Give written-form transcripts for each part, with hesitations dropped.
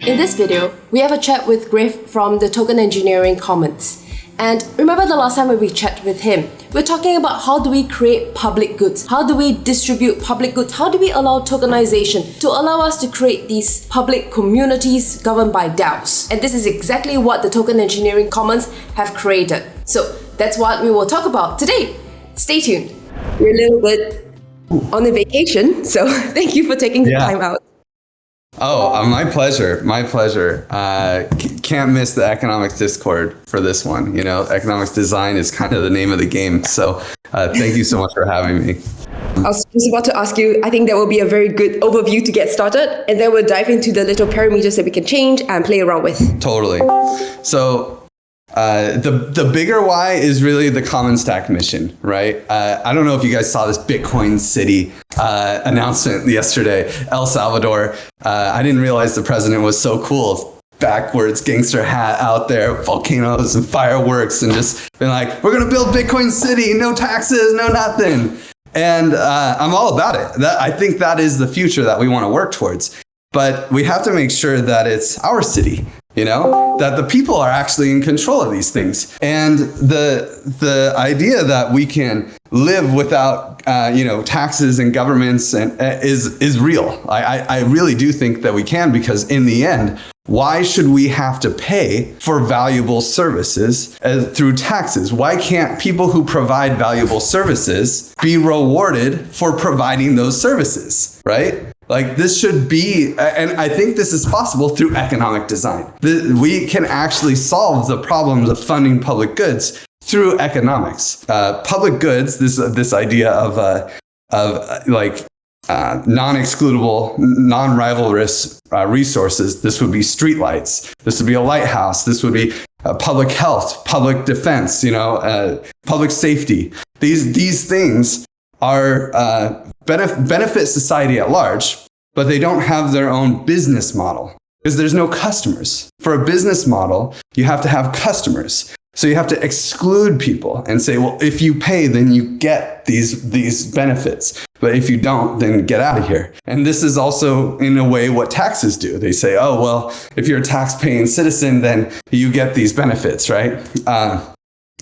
In this video, we have a chat with Griff from the Token Engineering Commons. And remember the last time when we chatted with him, we're talking about how do we create public goods? How do we distribute public goods? How do we allow tokenization to allow us to create these public communities governed by DAOs? And this is exactly what the Token Engineering Commons have created. So that's what we will talk about today. Stay tuned. We're a little bit on a vacation, so thank you for taking the time out. Oh, my pleasure. My pleasure. Can't miss the economics Discord for this one. You know, economics design is kind of the name of the game. So thank you so much for having me. I was just about to ask you, I think that will be a very good overview to get started. And then we'll dive into the little parameters that we can change and play around with. Totally. So the bigger why is really the common stack mission, right? I don't know if you guys saw this Bitcoin City announcement yesterday, El Salvador. I didn't realize the president was so cool. Backwards gangster hat out there, volcanoes and fireworks, and just been like, we're going to build Bitcoin City, no taxes, no nothing. And I'm all about it. I think that is the future that we want to work towards. But we have to make sure that it's our city, you know, that the people are actually in control of these things. And the idea that we can live without, taxes and governments and is real. I really do think that we can, because in the end, why should we have to pay for valuable services through taxes? Why can't people who provide valuable services be rewarded for providing those services, right? Like, this should be, and I think this is possible through economic design. We can actually solve the problems of funding public goods through economics. Public goods, this idea of non-excludable, non-rivalrous resources. This would be streetlights. This would be a lighthouse. This would be public health, public defense, public safety. These things are benefit society at large, but they don't have their own business model because there's no customers. For a business model, you have to have customers. So you have to exclude people and say, well, if you pay, then you get these benefits. But if you don't, then get out of here. And this is also, in a way, what taxes do. They say, oh, well, if you're a tax-paying citizen, then you get these benefits, right?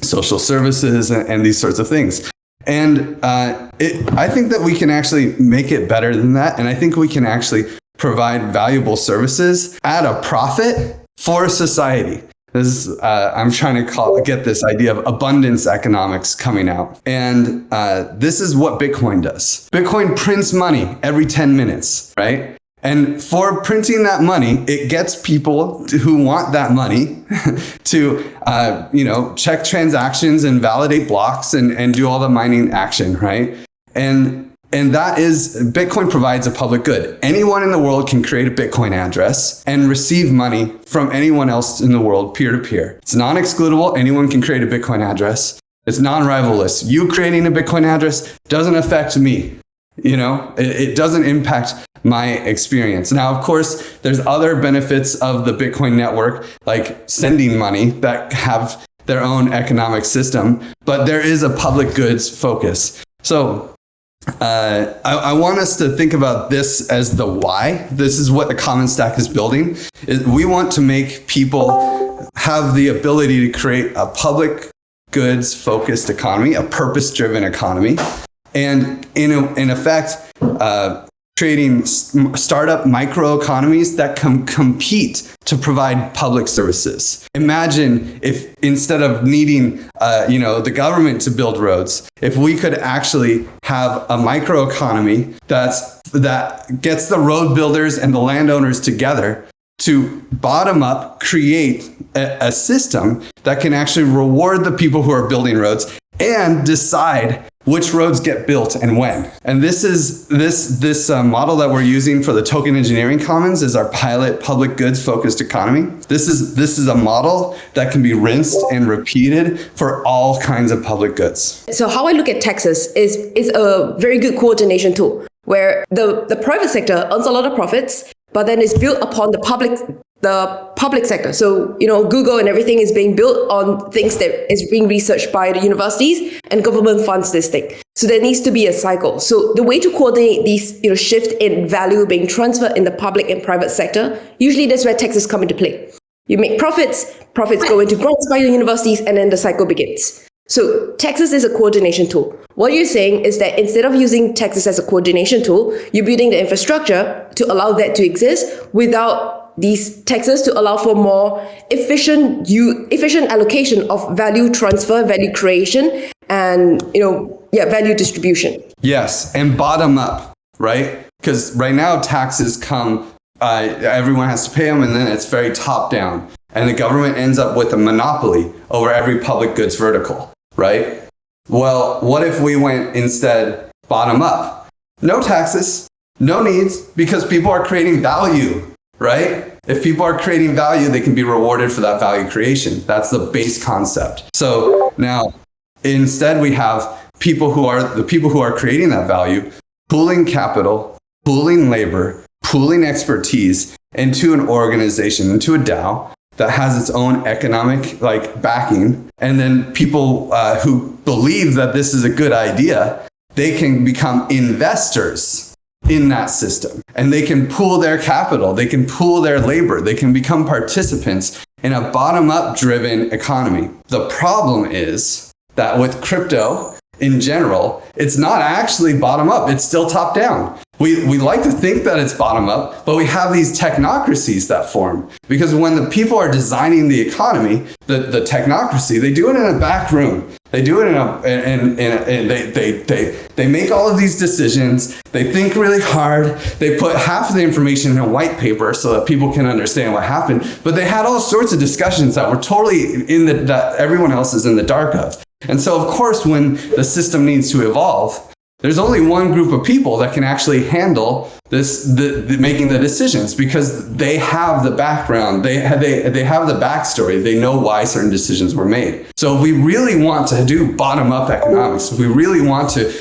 Social services and these sorts of things. And I think that we can actually make it better than that. And I think we can actually provide valuable services at a profit for society. This is, I'm trying to get this idea of abundance economics coming out. And this is what Bitcoin does. Bitcoin prints money every 10 minutes, right? And for printing that money, it gets people who want that money to, check transactions and validate blocks and do all the mining action, right? And that is, Bitcoin provides a public good. Anyone in the world can create a Bitcoin address and receive money from anyone else in the world, peer-to-peer. It's non-excludable. Anyone can create a Bitcoin address. It's non-rivalrous. You creating a Bitcoin address doesn't affect me. It doesn't impact my experience. Now, of course, there's other benefits of the Bitcoin network, like sending money, that have their own economic system, but there is a public goods focus. So I want us to think about this as the why. This is what the Common Stack is building. We want to make people have the ability to create a public goods focused economy, a purpose-driven economy. And in effect, creating startup microeconomies that can compete to provide public services. Imagine if, instead of needing, the government to build roads, if we could actually have a microeconomy that gets the road builders and the landowners together to bottom up create a system that can actually reward the people who are building roads and decide which roads get built and when. And this is this model that we're using for the Token Engineering Commons is our pilot public goods focused economy. This is a model that can be rinsed and repeated for all kinds of public goods. So how I look at taxes is a very good coordination tool where the private sector earns a lot of profits, but then it's built upon the public the public sector. So, Google and everything is being built on things that is being researched by the universities, and government funds this thing. So there needs to be a cycle. So the way to coordinate these, shift in value being transferred in the public and private sector, usually that's where taxes come into play. You make profits go into grants by the universities, and then the cycle begins. So taxes is a coordination tool. What you're saying is that instead of using taxes as a coordination tool, you're building the infrastructure to allow that to exist without these taxes, to allow for more efficient allocation of value transfer, value creation, and value distribution. Yes, and bottom up, right? Because right now taxes come, everyone has to pay them, and then it's very top down, and the government ends up with a monopoly over every public goods vertical, right? Well, what if we went instead bottom up? No taxes, no needs, because people are creating value. Right? If people are creating value, they can be rewarded for that value creation. That's the base concept. So now, instead, we have people who are creating that value, pooling capital, pooling labor, pooling expertise into an organization, into a DAO that has its own economic backing. And then people who believe that this is a good idea, they can become investors in that system, and they can pool their capital, they can pool their labor, they can become participants in a bottom-up driven economy. The problem is that with crypto in general, it's not actually bottom-up, it's still top-down. We like to think that it's bottom-up, but we have these technocracies that form, because when the people are designing the economy, the technocracy, they do it in a back room. They do it they make all of these decisions. They think really hard. They put half of the information in a white paper so that people can understand what happened. But they had all sorts of discussions that were totally that everyone else is in the dark of. And so, of course, when the system needs to evolve, there's only one group of people that can actually handle making the decisions, because they have the background, they have the backstory, they know why certain decisions were made. So if we really want to do bottom-up economics, if we really want to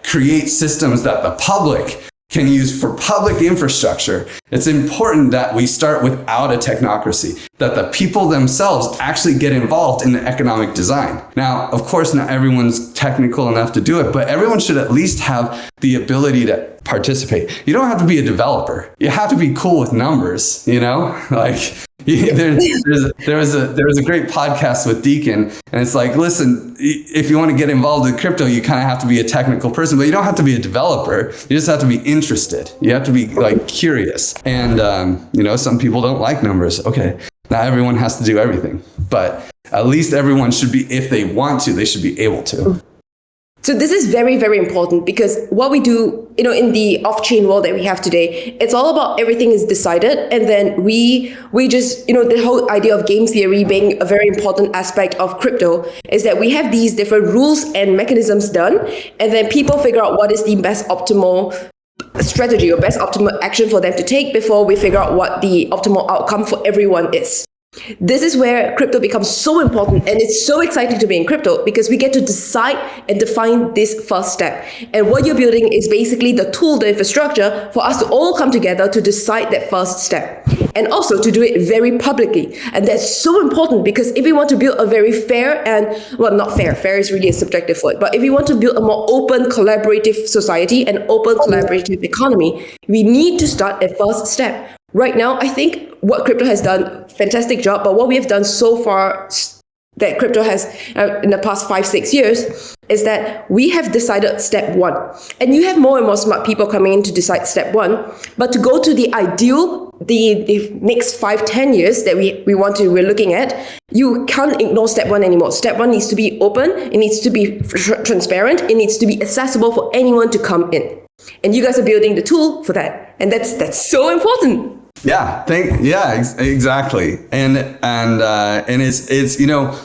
create systems that the public can use for public infrastructure, it's important that we start without a technocracy, that the people themselves actually get involved in the economic design. Now, of course, not everyone's technical enough to do it, but everyone should at least have the ability to participate. You don't have to be a developer. You have to be cool with numbers, there was a great podcast with Deacon, and it's listen, if you want to get involved in crypto, you kind of have to be a technical person, but you don't have to be a developer. You just have to be interested. You have to be curious. And some people don't like numbers. Okay, not everyone has to do everything, but at least everyone should be, if they want to, they should be able to. So this is very, very important, because what we do, in the off-chain world that we have today, it's all about everything is decided, and then we just, the whole idea of game theory being a very important aspect of crypto is that we have these different rules and mechanisms done, and then people figure out what is the best optimal strategy or best optimal action for them to take before we figure out what the optimal outcome for everyone is. This is where crypto becomes so important, and it's so exciting to be in crypto because we get to decide and define this first step. And what you're building is basically the tool, the infrastructure for us to all come together to decide that first step, and also to do it very publicly. And that's so important, because if we want to build a very fair and, well, not fair, fair is really a subjective word, but if we want to build a more open, collaborative society and open, collaborative economy, we need to start at first step. Right now, I think what crypto has done, fantastic job, but what we have done so far that crypto has in the past 5-6 years is that we have decided step one. And you have more and more smart people coming in to decide step one, but to go to the ideal, the next 5-10 years that we're looking at, you can't ignore step one anymore. Step one needs to be open, it needs to be transparent, it needs to be accessible for anyone to come in. And you guys are building the tool for that. And that's so important. Yeah, exactly. And it's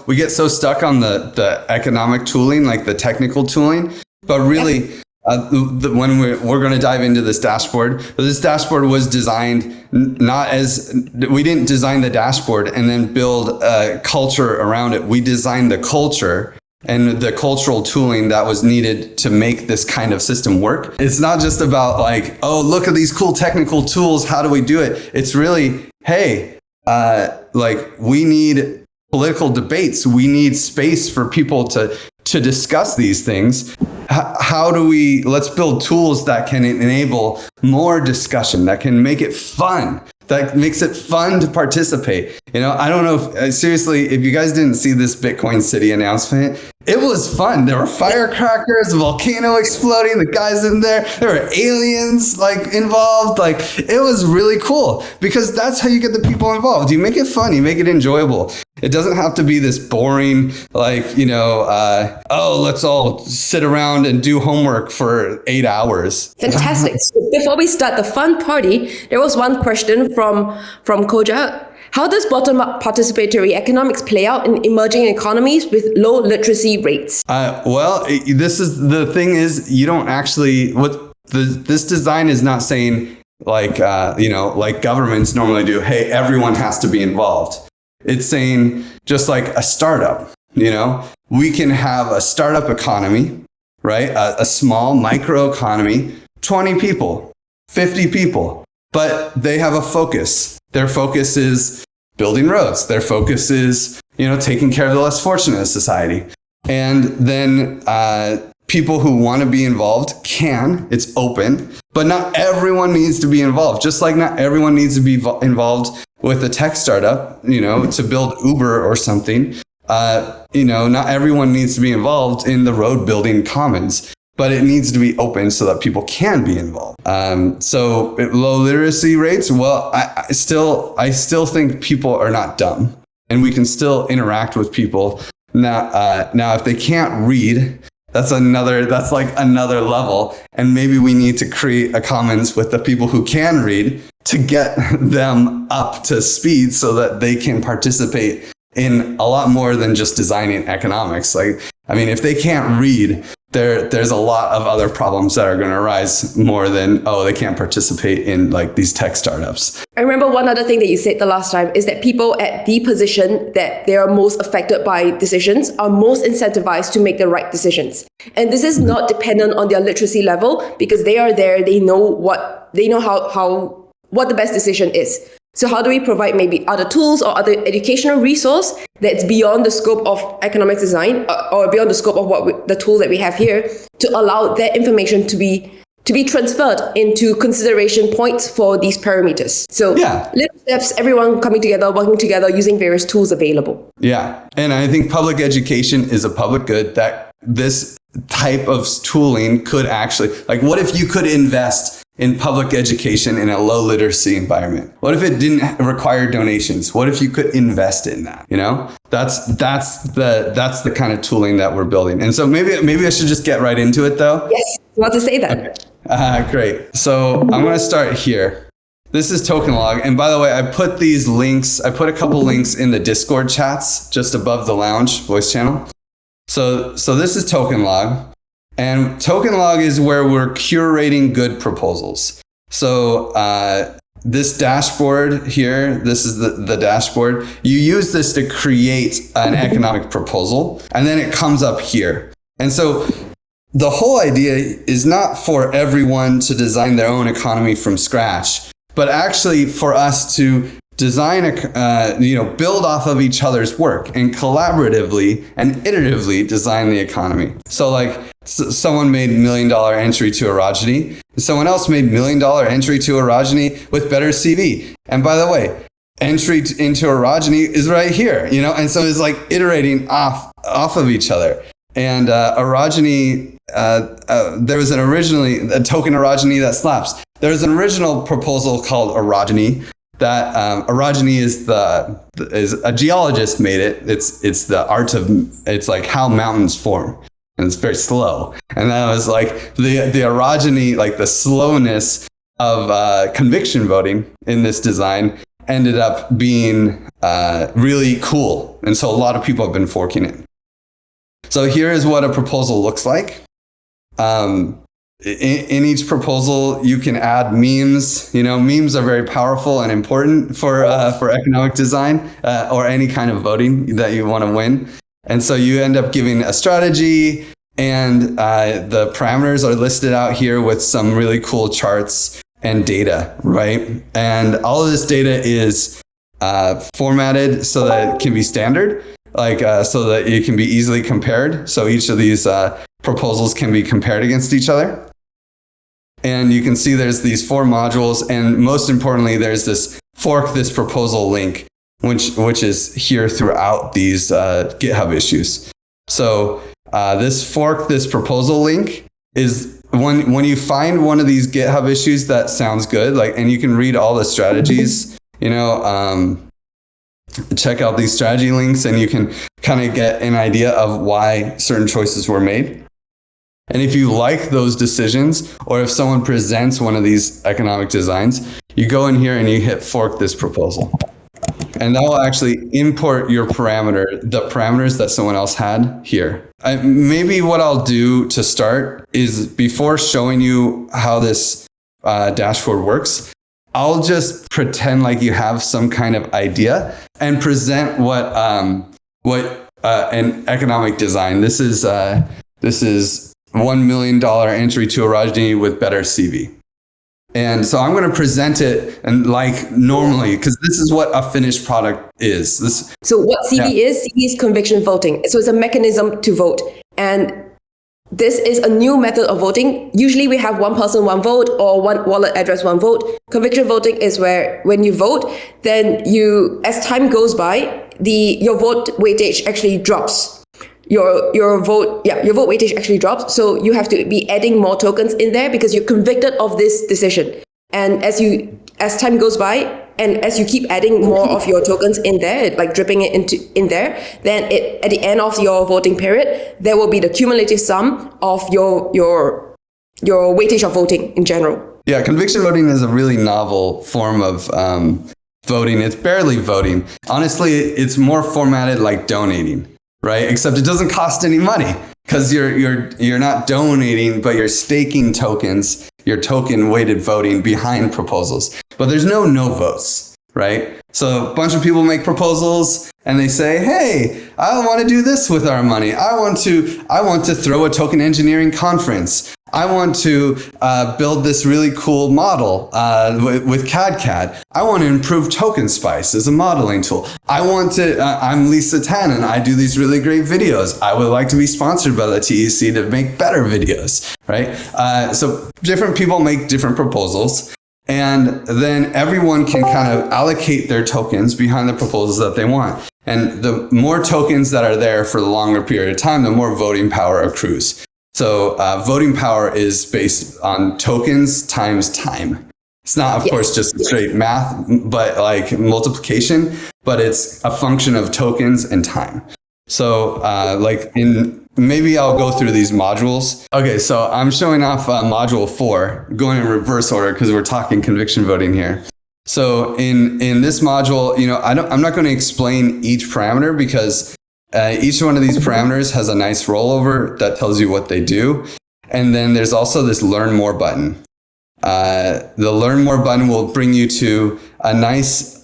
we get so stuck on the economic tooling, like the technical tooling, but really when we're going to dive into this dashboard, this dashboard was designed we didn't design the dashboard and then build a culture around it. We designed the culture and the cultural tooling that was needed to make this kind of system work. It's not just about oh, look at these cool technical tools, how do we do it? It's really, hey, we need political debates. We need space for people to discuss these things. How do let's build tools that can enable more discussion, that can make it fun, that makes it fun to participate. I don't know if, seriously, if you guys didn't see this Bitcoin City announcement, it was fun. There were firecrackers, a volcano exploding, the guys in there were aliens involved. It was really cool because that's how you get the people involved. You make it fun, you make it enjoyable. It doesn't have to be this boring, let's all sit around and do homework for 8 hours. Fantastic. So before we start the fun party, there was one question from Koja. How does bottom-up participatory economics play out in emerging economies with low literacy rates? The thing is, you don't actually, this design is not saying like governments normally do, hey, everyone has to be involved. It's saying just like a startup, we can have a startup economy, right? A small micro economy, 20 people, 50 people, but they have a focus. Their focus is building roads. Their focus is, taking care of the less fortunate in society. And then people who want to be involved can. It's open, but not everyone needs to be involved. Just like not everyone needs to be involved with a tech startup, to build Uber or something. Not everyone needs to be involved in the road building commons. But it needs to be open so that people can be involved. So low literacy rates, well, I still think people are not dumb, and we can still interact with people. Now, if they can't read, that's like another level, and maybe we need to create a commons with the people who can read to get them up to speed so that they can participate in a lot more than just designing economics. If they can't read, there's a lot of other problems that are going to arise more than, they can't participate in these tech startups. I remember one other thing that you said the last time is that people at the position that they are most affected by decisions are most incentivized to make the right decisions. And this is not dependent on their literacy level because they are there, they know what the best decision is. So how do we provide maybe other tools or other educational resource that's beyond the scope of economics design or beyond the scope of the tool that we have here to allow that information to be transferred into consideration points for these parameters? So little steps, everyone coming together, working together, using various tools available. Yeah. And I think public education is a public good that this type of tooling could actually, what if you could invest in public education in a low literacy environment? What if it didn't require donations? What if you could invest in that? That's the kind of tooling that we're building. And so maybe I should just get right into it though. Yes, I want to say that. Okay. Great. So I'm going to start here. This is TokenLog. And by the way, I put a couple links in the Discord chats just above the lounge voice channel. So this is TokenLog. And TokenLog is where we're curating good proposals. So this dashboard here, this is the dashboard. You use this to create an economic proposal, and then it comes up here. And so the whole idea is not for everyone to design their own economy from scratch, but actually for us to design build off of each other's work and collaboratively and iteratively design the economy. So someone made $1 million entry to Orogeny. Someone else made $1 million entry to Orogeny with better CV. And by the way, entry into Orogeny is right here, and so it's iterating off of each other. And Orogeny, there was originally a token Orogeny that slaps. There was an original proposal called Orogeny. That orogeny is a geologist made it. It's the art of, it's like how mountains form, and it's very slow. And that was the orogeny, the slowness of conviction voting in this design ended up being really cool. And so a lot of people have been forking it. So here is what a proposal looks like. In each proposal, you can add memes. Memes are very powerful and important for economic design or any kind of voting that you want to win. And so you end up giving a strategy, and the parameters are listed out here with some really cool charts and data, right? And all of this data is formatted so that it can be standard, so that it can be easily compared. So each of these proposals can be compared against each other. And you can see there's these 4 modules, and most importantly, there's this fork this proposal link, which is here throughout these GitHub issues. So this fork this proposal link is when you find one of these GitHub issues that sounds good, and you can read all the strategies, check out these strategy links, and you can kind of get an idea of why certain choices were made. And if you like those decisions, or if someone presents one of these economic designs, you go in here and you hit fork this proposal. And that will actually import the parameters that someone else had here. Maybe what I'll do to start is, before showing you how this dashboard works, I'll just pretend like you have some kind of idea and present what an economic design. This is $1 million entry to a Rajni with better CV. And so I'm going to present it and like normally, because this is what a finished product is. So what CV is? CV is conviction voting. So it's a mechanism to vote. And this is a new method of voting. Usually we have one person, one vote, or one wallet address, one vote. Conviction voting is where when you vote, then as time goes by, your vote weightage actually drops. Your vote weightage actually drops. So you have to be adding more tokens in there because you're convicted of this decision. And as time goes by, and as you keep adding more of your tokens in there, like dripping it in there, then at the end of your voting period, there will be the cumulative sum of your weightage of voting in general. Yeah, conviction voting is a really novel form of voting. It's barely voting. Honestly, it's more formatted like donating. Right? Except it doesn't cost any money, because you're not donating, but you're staking tokens, your token weighted voting behind proposals. But there's no votes, right? So a bunch of people make proposals and they say, hey, I want to do this with our money. I want to throw a token engineering conference. I want to build this really cool model with CAD. I want to improve Token Spice as a modeling tool. I'm Lisa Tan and I do these really great videos. I would like to be sponsored by the TEC to make better videos, right? So different people make different proposals, and then everyone can kind of allocate their tokens behind the proposals that they want. And the more tokens that are there for the longer period of time, the more voting power accrues. So voting power is based on tokens times time. It's not, of course, just straight math, but like multiplication, but it's a function of tokens and time. So maybe I'll go through these modules. Okay, so I'm showing off module 4, going in reverse order because we're talking conviction voting here. So in this module, I'm not going to explain each parameter because each one of these parameters has a nice rollover that tells you what they do. And then there's also this Learn More button. The Learn More button will bring you to a nice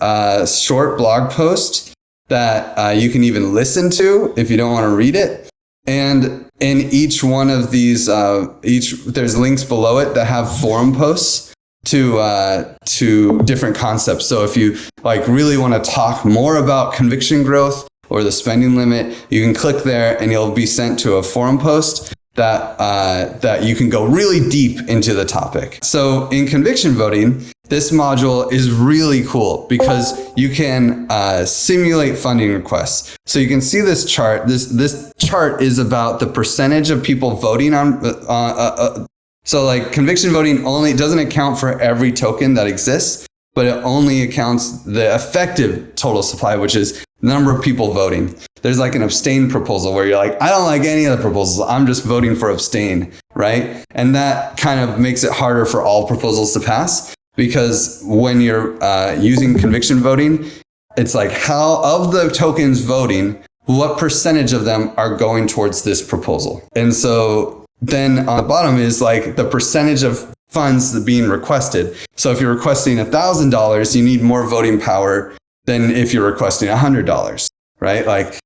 short blog post that you can even listen to if you don't want to read it. And in each one of these, there's links below it that have forum posts to different concepts. So if you really want to talk more about conviction growth or the spending limit, you can click there and you'll be sent to a forum post that you can go really deep into the topic. So in conviction voting, this module is really cool because you can simulate funding requests. So you can see this chart. This chart is about the percentage of people voting on. So conviction voting only doesn't account for every token that exists, but it only accounts the effective total supply, which is the number of people voting. There's an abstain proposal where you're I don't like any of the proposals. I'm just voting for abstain, right? And that kind of makes it harder for all proposals to pass because when you're using conviction voting, it's how of the tokens voting, what percentage of them are going towards this proposal? And so then on the bottom is the percentage of funds being requested. So if you're requesting $1,000, you need more voting power than if you're requesting $100, right?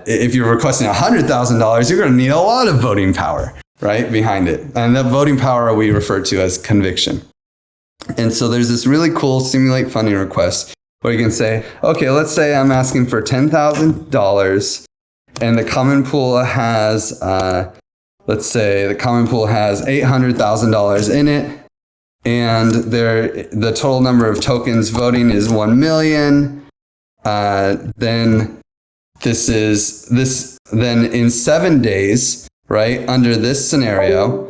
If you're requesting $100,000, you're going to need a lot of voting power, right, behind it. And that voting power we refer to as conviction. And so there's this really cool simulate funding request where you can say, okay, let's say I'm asking for $10,000 and the common pool has, let's say the common pool has $800,000 in it, and the total number of tokens voting is 1 million. Then then in 7 days, right, under this scenario,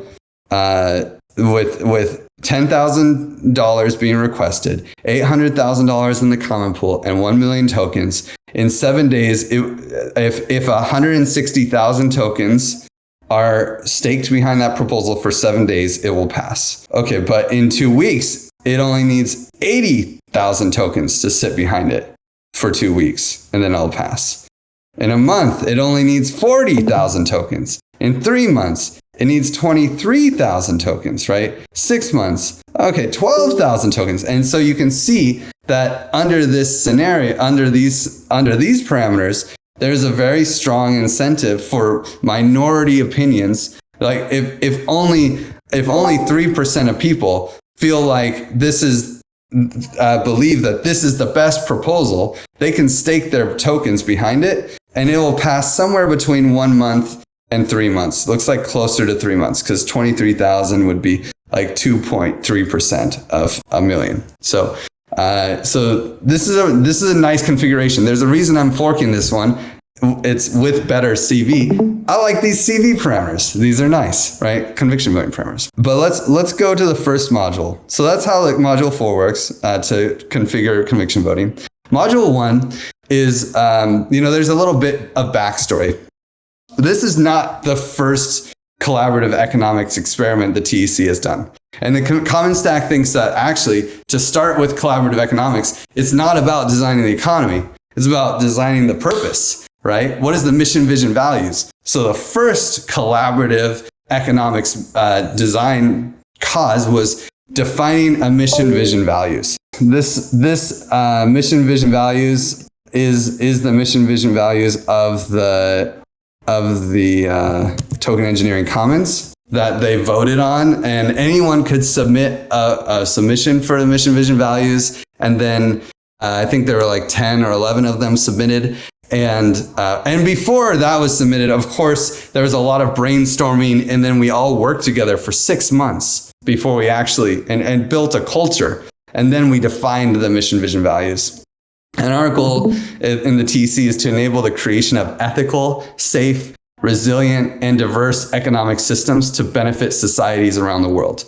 with $10,000 being requested, $800,000 in the common pool, and 1 million tokens. In 7 days, if 160,000 tokens are staked behind that proposal for 7 days, it will pass. Okay, but in 2 weeks, it only needs 80,000 tokens to sit behind it for 2 weeks, and then it'll pass. In a month, it only needs 40,000 tokens. In 3 months, it needs 23,000 tokens, right? 6 months, okay, 12,000 tokens. And so you can see that under this scenario, under these parameters, there's a very strong incentive for minority opinions. Like if only 3% of people feel like this is believe that this is the best proposal, they can stake their tokens behind it, and it will pass somewhere between 1 month and 3 months. Looks like closer to 3 months, because 23,000 would be like 2.3% of a million. So this is a nice configuration. There's a reason I'm forking this one. It's with better CV. I like these CV parameters. These are nice, right? Conviction voting parameters. But let's go to the first module. So that's how module 4 works to configure conviction voting. Module 1 is, there's a little bit of backstory. This is not the first collaborative economics experiment the TEC has done. And the Common Stack thinks that actually, to start with collaborative economics, it's not about designing the economy. It's about designing the purpose, right? What is the mission, vision, values? So the first collaborative economics design cause was defining a mission, vision, values. This mission, vision, values is the mission, vision, values of the Token Engineering Commons that they voted on, and anyone could submit a submission for the mission, vision, values, and then I think there were like 10 or 11 of them submitted. And before that was submitted, of course, there was a lot of brainstorming, and then we all worked together for 6 months before we actually and built a culture, and then we defined the mission, vision, values. And our goal in the TC is to enable the creation of ethical, safe, resilient, and diverse economic systems to benefit societies around the world.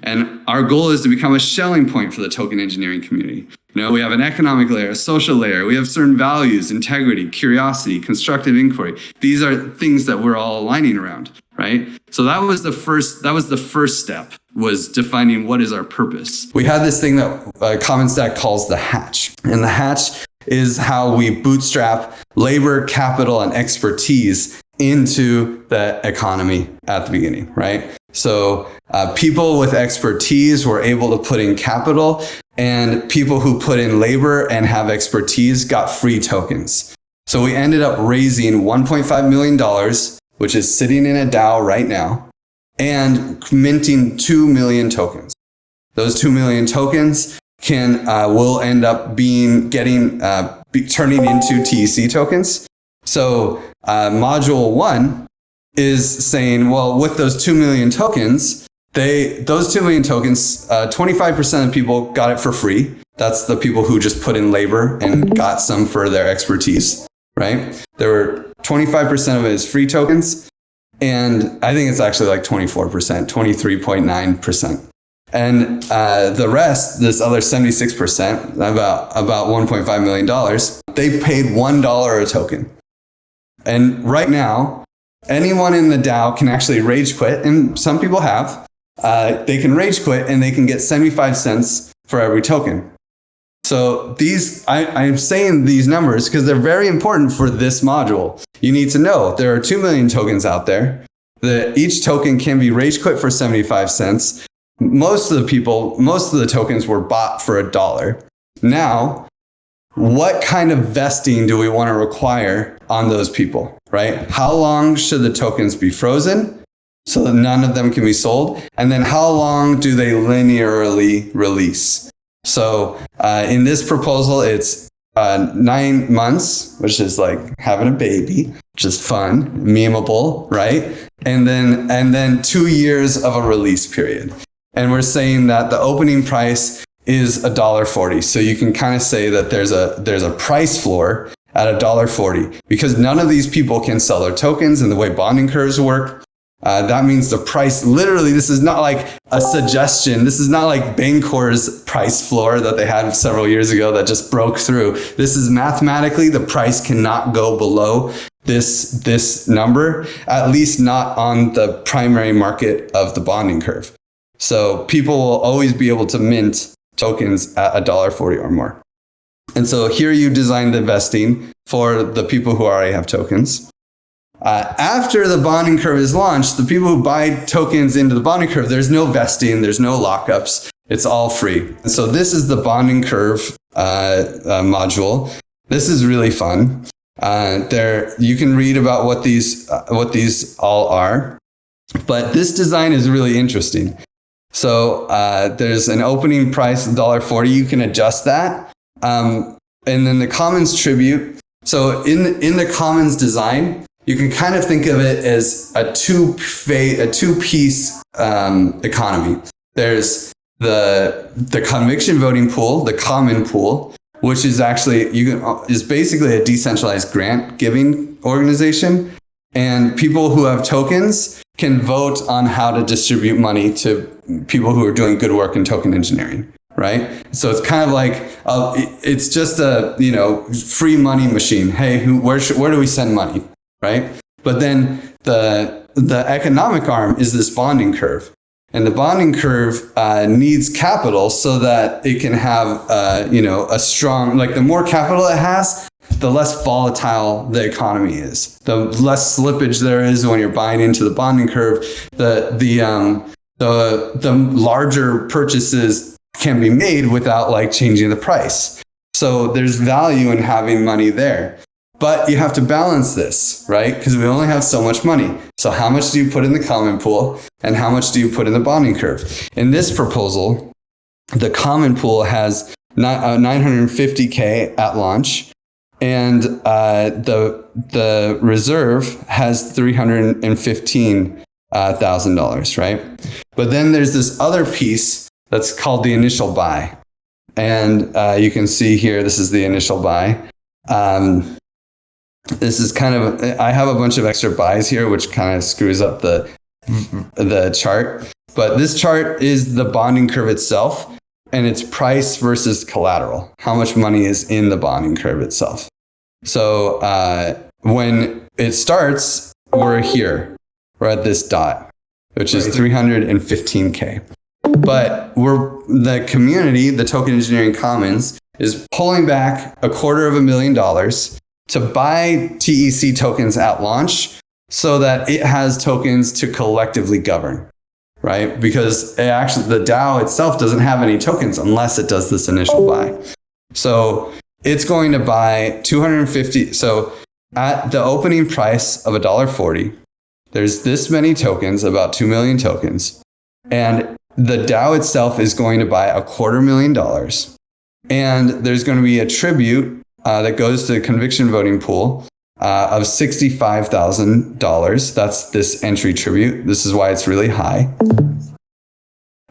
And our goal is to become a Schelling point for the token engineering community. We have an economic layer, a social layer. We have certain values, integrity, curiosity, constructive inquiry. These are things that we're all aligning around, right? So that was the first step, was defining what is our purpose. We had this thing that Common Stack calls the hatch. And the hatch is how we bootstrap labor, capital, and expertise into the economy at the beginning, right? So people with expertise were able to put in capital, and people who put in labor and have expertise got free tokens. So we ended up raising $1.5 million, which is sitting in a DAO right now, and minting 2 million tokens. Those 2 million tokens will end up turning into TEC tokens. So module 1 is saying, well, with those 2 million tokens, 25% of people got it for free. That's the people who just put in labor and got some for their expertise, right? There were 25% of it is free tokens. And I think it's actually like 24%, 23.9%. And the rest, this other 76%, about $1.5 million, they paid $1 a token. And right now, anyone in the DAO can actually rage quit, and some people have. They can rage quit, and they can get 75 cents for every token. So I'm saying these numbers because they're very important for this module. You need to know there are 2 million tokens out there. Each token can be rage quit for 75 cents. Most of the tokens were bought for $1. Now, what kind of vesting do we want to require on those people, right? How long should the tokens be frozen so that none of them can be sold? And then how long do they linearly release? So in this proposal, it's 9 months, which is like having a baby, which is fun, memeable, right? And then 2 years of a release period. And we're saying that the opening price is $1.40. So you can kind of say that there's a price floor at $1.40, because none of these people can sell their tokens, and the way bonding curves work, that means the price, literally, this is not like a suggestion. This is not like Bancor's price floor that they had several years ago that just broke through. This is mathematically, the price cannot go below this number, at least not on the primary market of the bonding curve. So people will always be able to mint tokens at $1.40 or more. And so here you design the vesting for the people who already have tokens. After the bonding curve is launched, the people who buy tokens into the bonding curve, there's no vesting, there's no lockups. It's all free. And so this is the bonding curve module. This is really fun. You can read about what these all are, but this design is really interesting. So there's an opening price of $1.40. You can adjust that. And then the commons tribute. So in the commons design, you can kind of think of it as a two-piece economy. There's the conviction voting pool, the common pool, which is actually is basically a decentralized grant giving organization, and people who have tokens can vote on how to distribute money to people who are doing good work in token engineering. Right? So it's kind of like, it's just a, free money machine. Hey, where do we send money? Right? But then the economic arm is this bonding curve. And the bonding curve needs capital so that it can have, a strong, like the more capital it has, the less volatile the economy is. The less slippage there is when you're buying into the bonding curve, the larger purchases can be made without like changing the price. So there's value in having money there. But you have to balance this, right? Because we only have so much money. So how much do you put in the common pool and how much do you put in the bonding curve? In this proposal, the common pool has 950K at launch, and the reserve has $315,000, right? But then there's this other piece that's called the initial buy. And you can see here, this is the initial buy. This is kind of, I have a bunch of extra buys here, which kind of screws up the chart. But this chart is the bonding curve itself, and it's price versus collateral. How much money is in the bonding curve itself. So when it starts, we're here. We're at this dot, which is 315K. But the community, the Token Engineering Commons, is pulling back $250,000 to buy TEC tokens at launch so that it has tokens to collectively govern, right? Because the DAO itself doesn't have any tokens unless it does this initial buy. So it's going to buy 250. So at the opening price of $1.40, there's this many tokens, about 2 million tokens. And the DAO itself is going to buy $250,000. And there's going to be a tribute that goes to the conviction voting pool of $65,000. That's this entry tribute. This is why it's really high.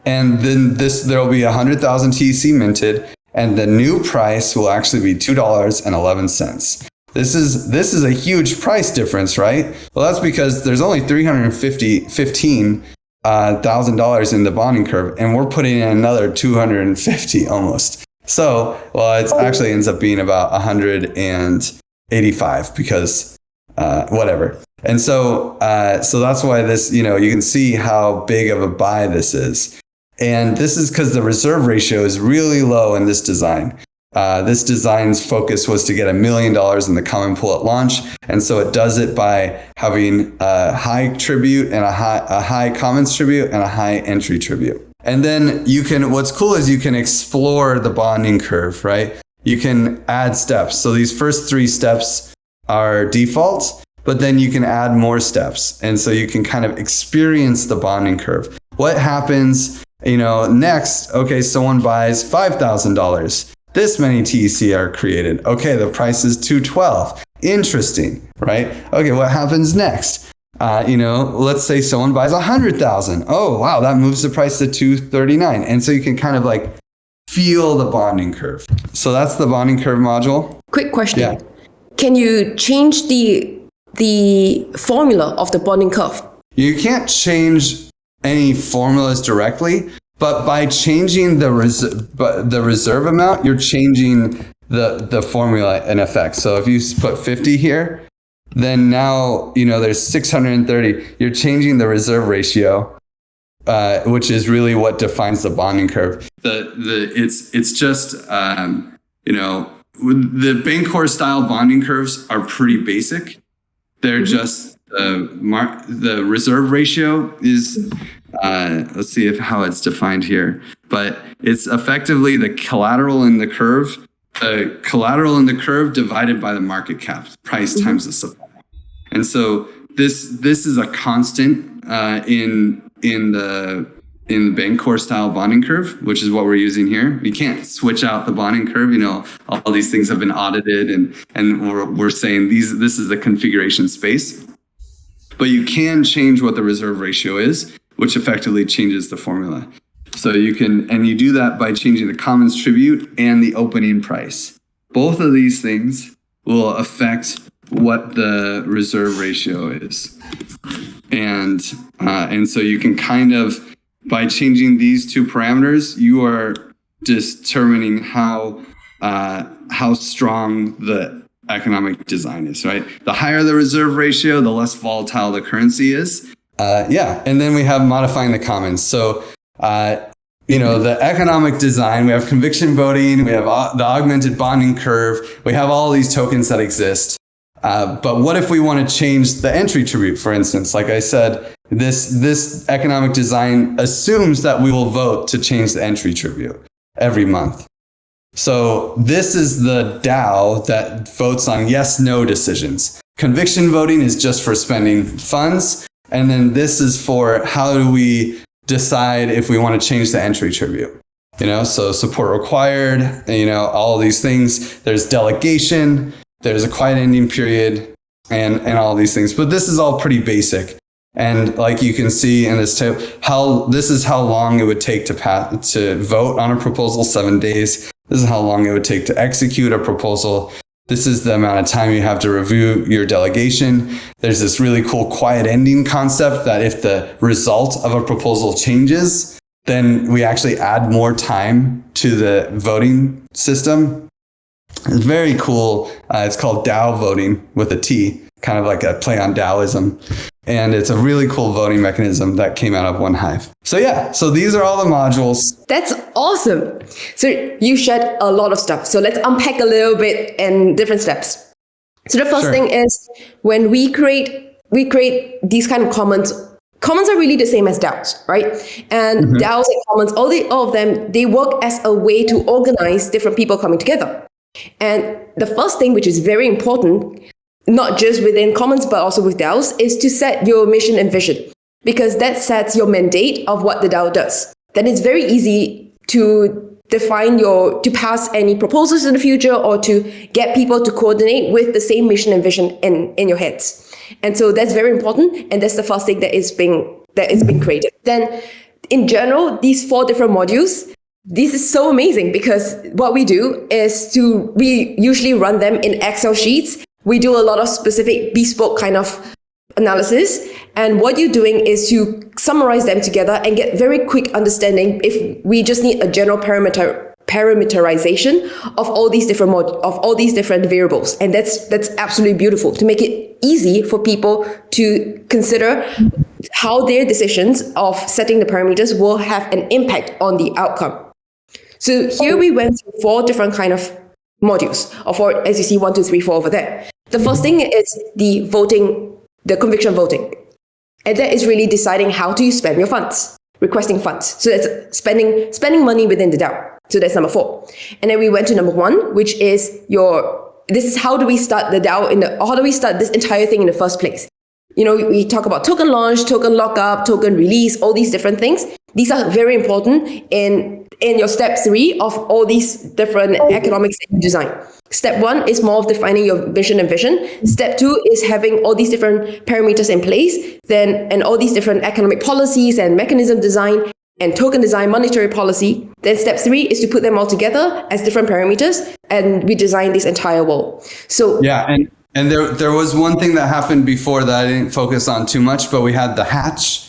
And then there will be 100,000 TEC minted, and the new price will actually be $2.11. This is a huge price difference, right? Well, that's because there's only $315,000 in the bonding curve, and we're putting in another 250 almost. So, well, it actually ends up being about 185 because whatever. And so that's why this, you can see how big of a buy this is. And this is because the reserve ratio is really low in this design. This design's focus was to get $1 million in the common pool at launch. And so it does it by having a high tribute and a high commons tribute and a high entry tribute. And then what's cool is you can explore the bonding curve, right? You can add steps. So these first 3 steps are default, but then you can add more steps. And so you can kind of experience the bonding curve. What happens Next, okay, someone buys $5,000. This many TEC are created. Okay, the price is 212. Interesting, right? Okay, what happens next? Let's say someone buys 100,000. Oh, wow, that moves the price to 239. And so you can kind of like feel the bonding curve. So that's the bonding curve module. Quick question. Yeah. Can you change the formula of the bonding curve? You can't change any formulas directly, but by changing the reserve amount, you're changing the formula in effect. So if you put 50 here, then now, there's 630. You're changing the reserve ratio, which is really what defines the bonding curve. It's just, the Bancorp style bonding curves are pretty basic. They're just the reserve ratio is, let's see how it's defined here, but it's effectively the collateral in the curve divided by the market cap price times the supply. And so this is a constant in the Bancorp style bonding curve, which is what we're using here. You can't switch out the bonding curve. All these things have been audited, and we're saying this is the configuration space. But you can change what the reserve ratio is, which effectively changes the formula. So you do that by changing the commons tribute and the opening price. Both of these things will affect what the reserve ratio is. And so you can kind of, by changing these two parameters, you are determining how strong the economic design is, right? The higher the reserve ratio, the less volatile the currency is. And then we have modifying the commons. So, the economic design, we have conviction voting, we have the augmented bonding curve, we have all these tokens that exist. But what if we want to change the entry tribute, for instance? Like I said, this economic design assumes that we will vote to change the entry tribute every month. So this is the DAO that votes on yes/no decisions. Conviction voting is just for spending funds. And then this is for how do we decide if we want to change the entry tribute. So support required, all these things. There's delegation, there's a quiet ending period, and all these things. But this is all pretty basic. And like you can see in this table, this is how long it would take to vote on a proposal, 7 days. This is how long it would take to execute a proposal. This is the amount of time you have to review your delegation. There's this really cool quiet ending concept that if the result of a proposal changes, then we actually add more time to the voting system. It's very cool. It's called DAO voting with a T, kind of like a play on Taoism. And it's a really cool voting mechanism that came out of One Hive. So these are all the modules. That's awesome. So you shared a lot of stuff. So let's unpack a little bit in different steps. So the first thing is when we create these kind of commons. Commons are really the same as DAOs, right? And DAOs and commons, all of them, they work as a way to organize different people coming together. And the first thing, which is very important, not just within commons, but also with DAOs, is to set your mission and vision, because that sets your mandate of what the DAO does. Then it's very easy to define to pass any proposals in the future or to get people to coordinate with the same mission and vision in your heads. And so that's very important. And that's the first thing that is being created. Then in general, these 4 different modules, this is so amazing because what we do is we usually run them in Excel sheets. We do a lot of specific bespoke kind of analysis. And what you're doing is to summarize them together and get very quick understanding if we just need a general parameterization of all these different variables. And that's absolutely beautiful to make it easy for people to consider how their decisions of setting the parameters will have an impact on the outcome. So here we went through 4 different kind of modules, or 4, as you see, 1, 2, 3, 4 over there. The first thing is the conviction voting. And that is really deciding how to spend your funds, requesting funds. So that's spending money within the DAO. So that's number 4. And then we went to number 1, which is this is how do we start the DAO how do we start this entire thing in the first place? we talk about token launch, token lockup, token release, all these different things. These are very important in your step 3 of all these different economics that you design. Step 1 is more of defining your vision and vision. Step 2 is having all these different parameters in place, and all these different economic policies and mechanism design and token design, monetary policy. Then step 3 is to put them all together as different parameters, and we design this entire wall. So yeah, and there was one thing that happened before that I didn't focus on too much, but we had the hatch.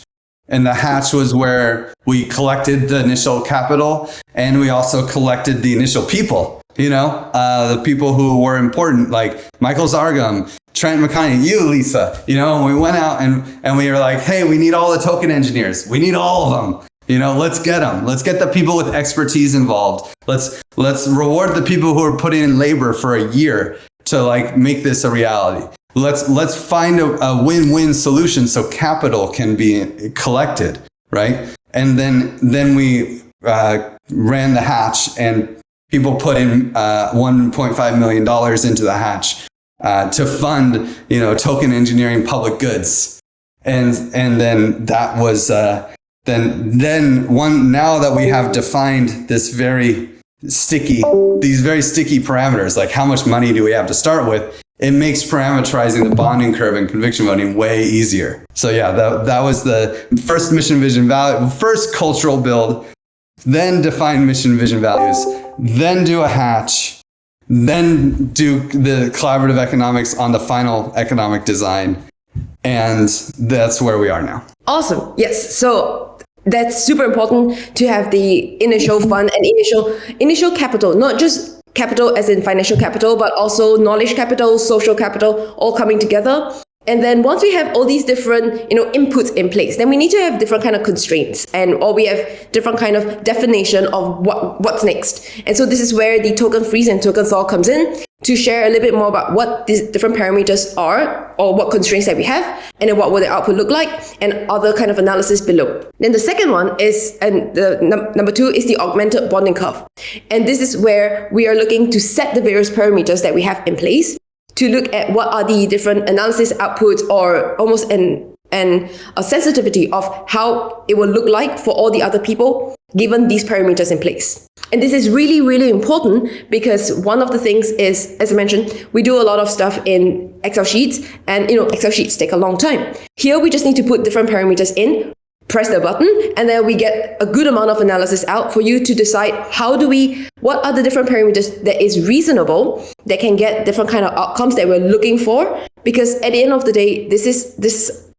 And the hatch was where we collected the initial capital, and we also collected the initial people, the people who were important, like Michael Zargum, Trent McKinney, you, Lisa, and we went out and we were like, hey, we need all the token engineers. We need all of them. Let's get them. Let's get the people with expertise involved. Let's reward the people who are putting in labor for a year to make this a reality. Let's find a win-win solution so capital can be collected, right? And then we ran the hatch, and people put in $1.5 million into the hatch to fund, token engineering public goods, and then that was now that we have defined these very sticky parameters, like how much money do we have to start with. It makes parameterizing the bonding curve and conviction voting way easier. So yeah, that was the first mission, vision, value, first cultural build, then define mission, vision, values, then do a hatch, then do the collaborative economics on the final economic design. And that's where we are now. Awesome. Yes. So that's super important to have the initial fund and initial capital, not just capital as in financial capital, but also knowledge capital, social capital, all coming together. And then once we have all these different, inputs in place, then we need to have different kind of constraints, or we have different kind of definition of what's next. And so this is where the token freeze and token thaw comes in, to share a little bit more about what these different parameters are, or what constraints that we have, and then what will the output look like, and other kind of analysis below. Then the second one is, and the number 2 is the augmented bonding curve. And this is where we are looking to set the various parameters that we have in place, to look at what are the different analysis outputs, or almost a sensitivity of how it will look like for all the other people given these parameters in place. And this is really, really important, because one of the things is, as I mentioned, we do a lot of stuff in Excel sheets, and Excel sheets take a long time. Here we just need to put different parameters in, press the button, and then we get a good amount of analysis out for you to decide what are the different parameters that is reasonable, that can get different kind of outcomes that we're looking for. Because at the end of the day, this is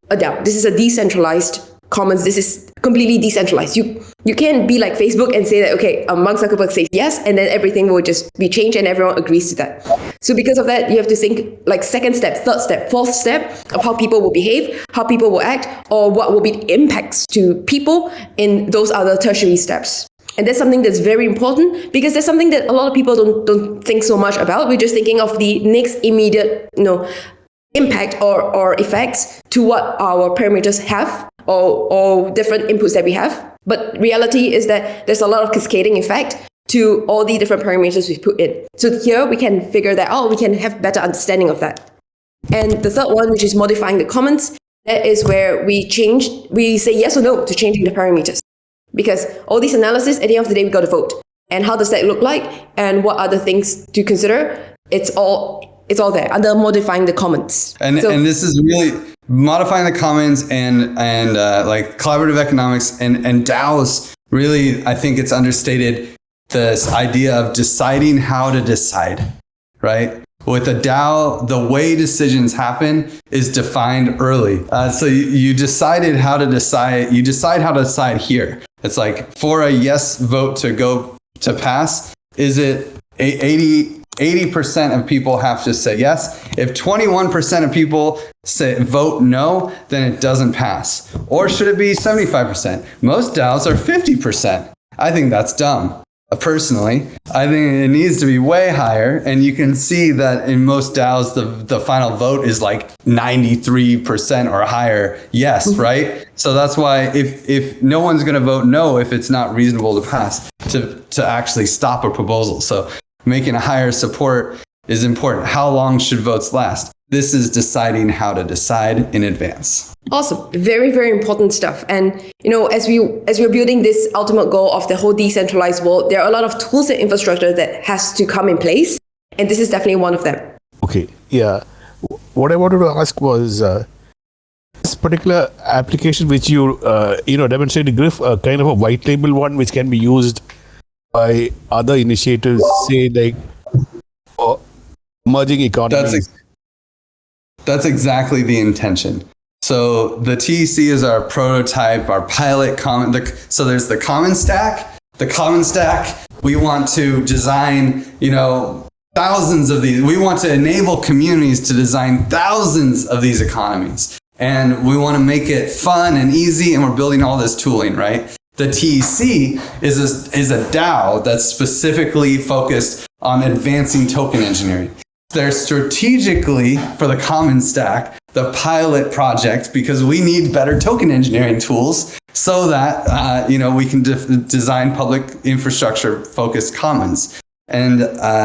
a DAO. This is a decentralized commons. This is completely decentralized. You can't be like Facebook and say that, okay, Mark Zuckerberg says yes, and then everything will just be changed and everyone agrees to that. So because of that, you have to think like second step, third step, fourth step of how people will behave, how people will act, or what will be the impacts to people in those other tertiary steps. And that's something that's very important, because that's something that a lot of people don't think so much about. We're just thinking of the next immediate, impact or effects to what our parameters have, or different inputs that we have. But reality is that there's a lot of cascading effect to all the different parameters we put in. So here we can figure that out. We can have better understanding of that. And the third one, which is modifying the comments, that is where we say yes or no to changing the parameters. Because all these analysis, at the end of the day, we got to vote. And how does that look like? And what are the things to consider? It's all there under modifying the comments. And this is really modifying the comments and like collaborative economics and DAOs. Really, I think it's understated, this idea of deciding how to decide, right? With a DAO, the way decisions happen is defined early. So you decided how to decide. You decide how to decide here. It's like, for a yes vote to go to pass, is it 80% of people have to say yes? If 21% of people vote no, then it doesn't pass. Or should it be 75%? Most DAOs are 50%. I think that's dumb. Personally, I think it needs to be way higher. And you can see that in most DAOs, the final vote is like 93% or higher yes, right? So that's why if no one's going to vote no, if it's not reasonable to pass, to actually stop a proposal. So making a higher support is important. How long should votes last? This is deciding how to decide in advance. Awesome. Very, very important stuff. And, as we're building this ultimate goal of the whole decentralized world, there are a lot of tools and infrastructure that has to come in place. And this is definitely one of them. Okay. Yeah. What I wanted to ask was this particular application which you, demonstrated, Griff, kind of a white label one which can be used by other initiatives, say like emerging economies. That's exactly the intention. So the TEC is our prototype, our pilot common. So there's the common stack. The common stack, we want to design, thousands of these. We want to enable communities to design thousands of these economies. And we want to make it fun and easy, and we're building all this tooling, right? The TEC is a DAO that's specifically focused on advancing token engineering. They're strategically, for the common stack, the pilot project, because we need better token engineering tools so that we can design public infrastructure focused commons. And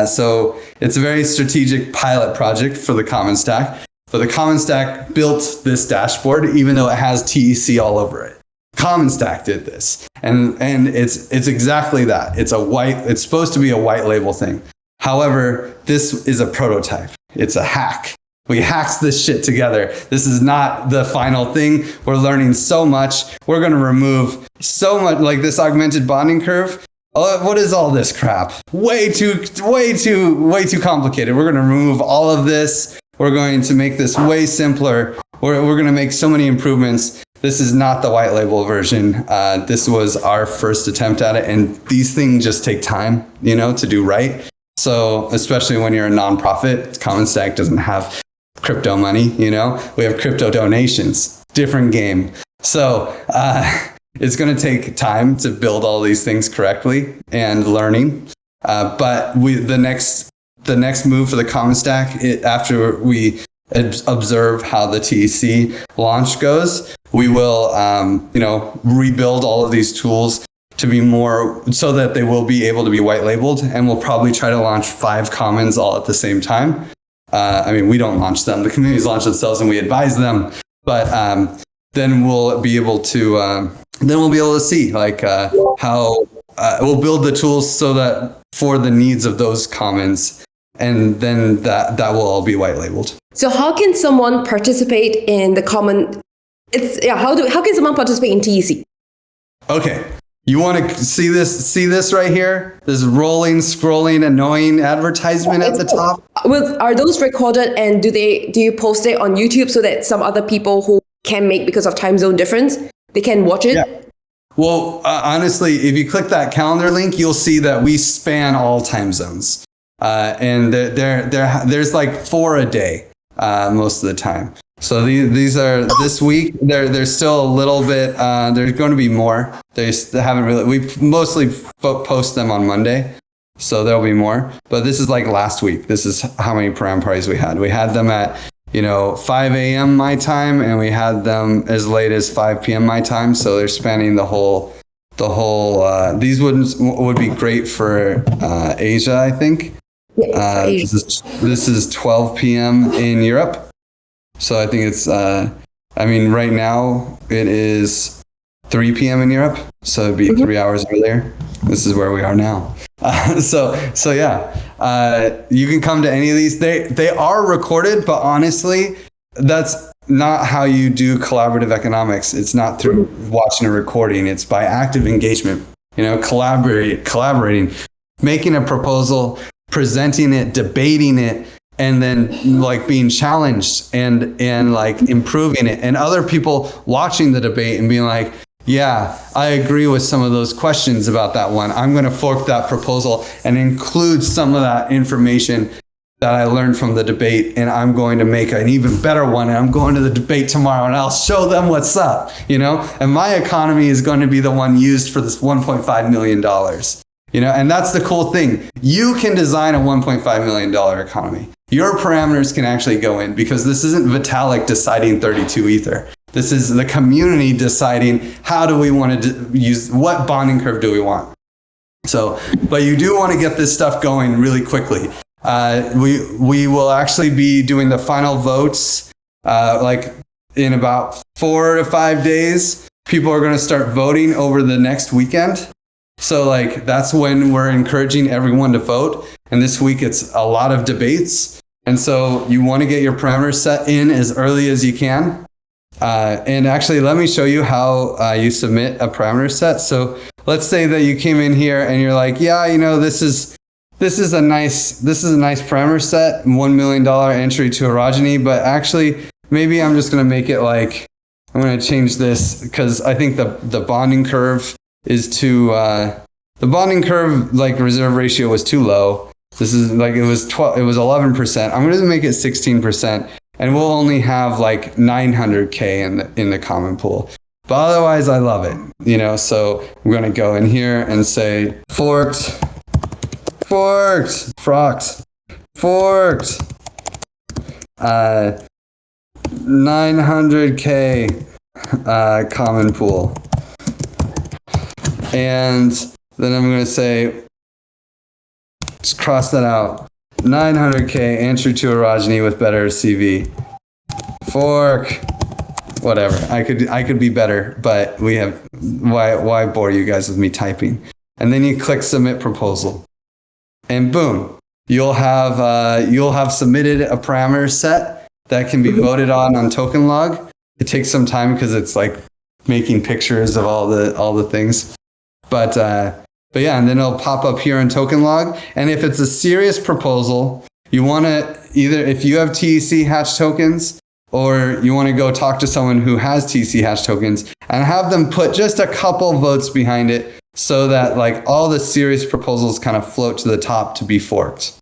so it's a very strategic pilot project for the common stack. But the common stack built this dashboard, even though it has TEC all over it. Common Stack did this, and it's exactly that. It's supposed to be a white label thing. However, this is a prototype. It's a hack. We hacked this shit together. This is not the final thing. We're learning so much. We're going to remove so much, like this augmented bonding curve. What is all this crap? Way too complicated. We're going to remove all of this. We're going to make this way simpler. We're going to make so many improvements. This is not the white label version. This was our first attempt at it. And these things just take time, to do right. So especially when you're a nonprofit, Common Stack doesn't have crypto money, we have crypto donations, different game. So it's going to take time to build all these things correctly and learning. But the next move for the Common Stack, after we observe how the TEC launch goes, we will, rebuild all of these tools to be more so that they will be able to be white labeled, and we'll probably try to launch 5 commons all at the same time. We don't launch them; the communities launch themselves, and we advise them. But then we'll be able to see how we'll build the tools so that for the needs of those commons, and then that will all be white labeled. So how can someone participate in the common? How can someone participate in TEC? Okay. You want to see this right here? This rolling, scrolling, annoying advertisement at the top? Are those recorded, and do you post it on YouTube so that some other people who can make, because of time zone difference, they can watch it? Yeah. Well, honestly, if you click that calendar link, you'll see that we span all time zones. And there's like 4 a day most of the time. So these are this week. There's still a little bit. There's going to be more. They haven't really. We mostly post them on Monday, so there'll be more. But this is like last week. This is how many param parties we had. We had them at 5 a.m. my time, and we had them as late as 5 p.m. my time. So they're spanning the whole. These would be great for Asia, I think. This is 12 p.m. in Europe. So I think it's, right now it is 3 p.m. in Europe. So it'd be 3 hours earlier. This is where we are now. So yeah, you can come to any of these. They are recorded, but honestly, that's not how you do collaborative economics. It's not through watching a recording. It's by active engagement, collaborating, making a proposal, presenting it, debating it, and then being challenged and improving it, and other people watching the debate and being like, yeah, I agree with some of those questions about that one. I'm going to fork that proposal and include some of that information that I learned from the debate, and I'm going to make an even better one, and I'm going to the debate tomorrow, and I'll show them what's up, and my economy is going to be the one used for this $1.5 million. And that's the cool thing. You can design a $1.5 million economy. Your parameters can actually go in, because this isn't Vitalik deciding 32 Ether. This is the community deciding how do we want to use, what bonding curve do we want. So, but you do want to get this stuff going really quickly. We will actually be doing the final votes like in about 4 to 5 days. People are going to start voting over the next weekend. So like that's when we're encouraging everyone to vote. And this week it's a lot of debates. And so you want to get your parameters set in as early as you can. And actually, let me show you how you submit a parameter set. So let's say that you came in here and you're like, yeah, you know, this is a nice parameter set, $1 million entry to orogeny, but actually maybe I'm just going to make it like, I'm going to change this because I think the bonding curve is too, the bonding curve, like reserve ratio was too low. This is like, it was 11%. I'm going to make it 16%. And we'll only have like 900K in the common pool. But otherwise, I love it, you know. So I'm going to go in here and say forked, 900K common pool. And then I'm going to say, just cross that out. 900K answer to orogeny with better CV. Fork. Whatever. I could be better, but we have, why bore you guys with me typing? And then you click submit proposal. And boom, you'll have submitted a parameter set that can be voted on token log. It takes some time because it's like making pictures of all the things. But yeah, and then it'll pop up here in token log. And if it's a serious proposal, you want to either, if you have TEC hatch tokens, or you want to go talk to someone who has TEC hatch tokens and have them put just a couple votes behind it so that like all the serious proposals kind of float to the top to be forked.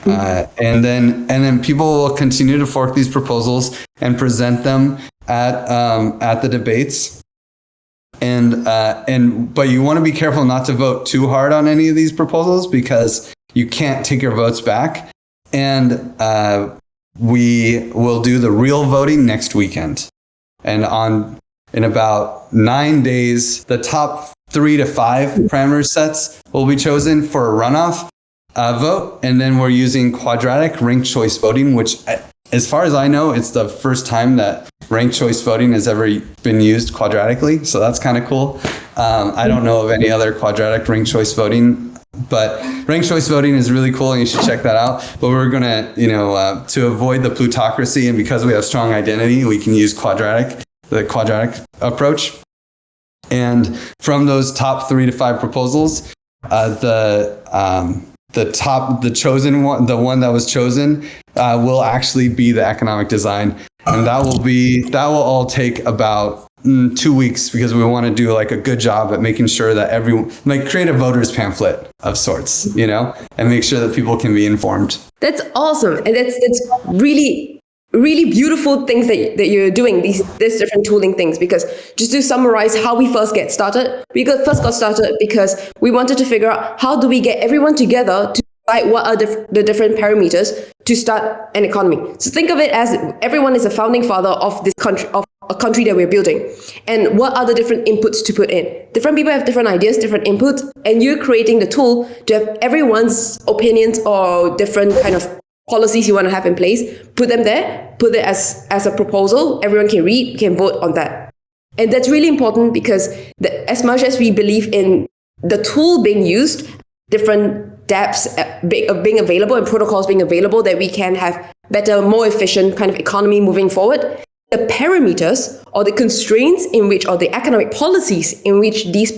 And then people will continue to fork these proposals and present them at the debates. But you want to be careful not to vote too hard on any of these proposals because you can't take your votes back. And we will do the real voting next weekend. And in about 9 days, the top 3 to 5 parameter sets will be chosen for a runoff vote. And then we're using quadratic ranked choice voting, which as far as I know, it's the first time that ranked choice voting has ever been used quadratically. So that's kind of cool. I don't know of any other quadratic ranked choice voting, but ranked choice voting is really cool and you should check that out. But we're going to, to avoid the plutocracy and because we have strong identity, we can use the quadratic approach. And from those top 3 to 5 proposals, the chosen one, the one that was chosen, will actually be the economic design. And that will all take about 2 weeks because we want to do like a good job at making sure that everyone, like create a voter's pamphlet of sorts, and make sure that people can be informed. That's awesome. And that's really, really beautiful things that you're doing, these different tooling things, because just to summarize how we first got started, first got started because we wanted to figure out how do we get everyone together to decide what are the different parameters to start an economy. So think of it as everyone is a founding father of this country, of a country that we're building. And what are the different inputs to put in? Different people have different ideas, different inputs, and you're creating the tool to have everyone's opinions or different kind of policies you want to have in place, put them there, put it as a proposal, everyone can read, can vote on that. And that's really important because as much as we believe in the tool being used, different dApps being available and protocols being available that we can have better, more efficient kind of economy moving forward, the parameters or the constraints in which, or the economic policies in which these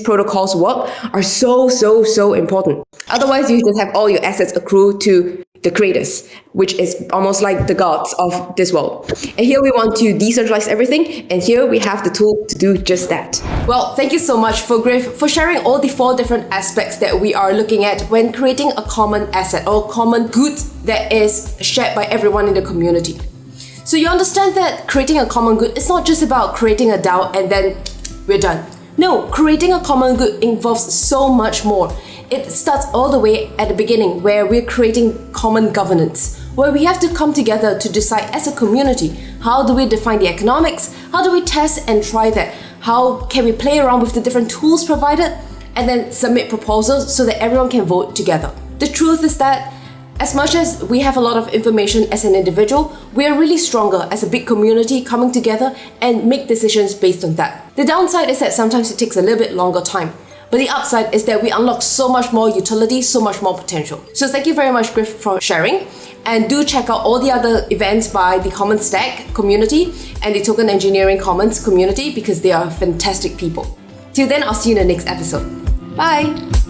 protocols work are so important. Otherwise, you just have all your assets accrue to the creators, which is almost like the gods of this world. And here we want to decentralize everything, and here we have the tool to do just that. Well, thank you so much for Griff for sharing all the 4 different aspects that we are looking at when creating a common asset or common good that is shared by everyone in the community. So you understand that creating a common good is not just about creating a DAO and then we're done. No, creating a common good involves so much more. It starts all the way at the beginning where we're creating common governance, where we have to come together to decide as a community, how do we define the economics, how do we test and try that, how can we play around with the different tools provided, and then submit proposals so that everyone can vote together. The truth is that As much as we have a lot of information as an individual, we are really stronger as a big community coming together and make decisions based on that. The downside is that sometimes it takes a little bit longer time. But the upside is that we unlock so much more utility, so much more potential. So thank you very much, Griff, for sharing. And do check out all the other events by the Commons Stack community and the Token Engineering Commons community because they are fantastic people. Till then, I'll see you in the next episode. Bye!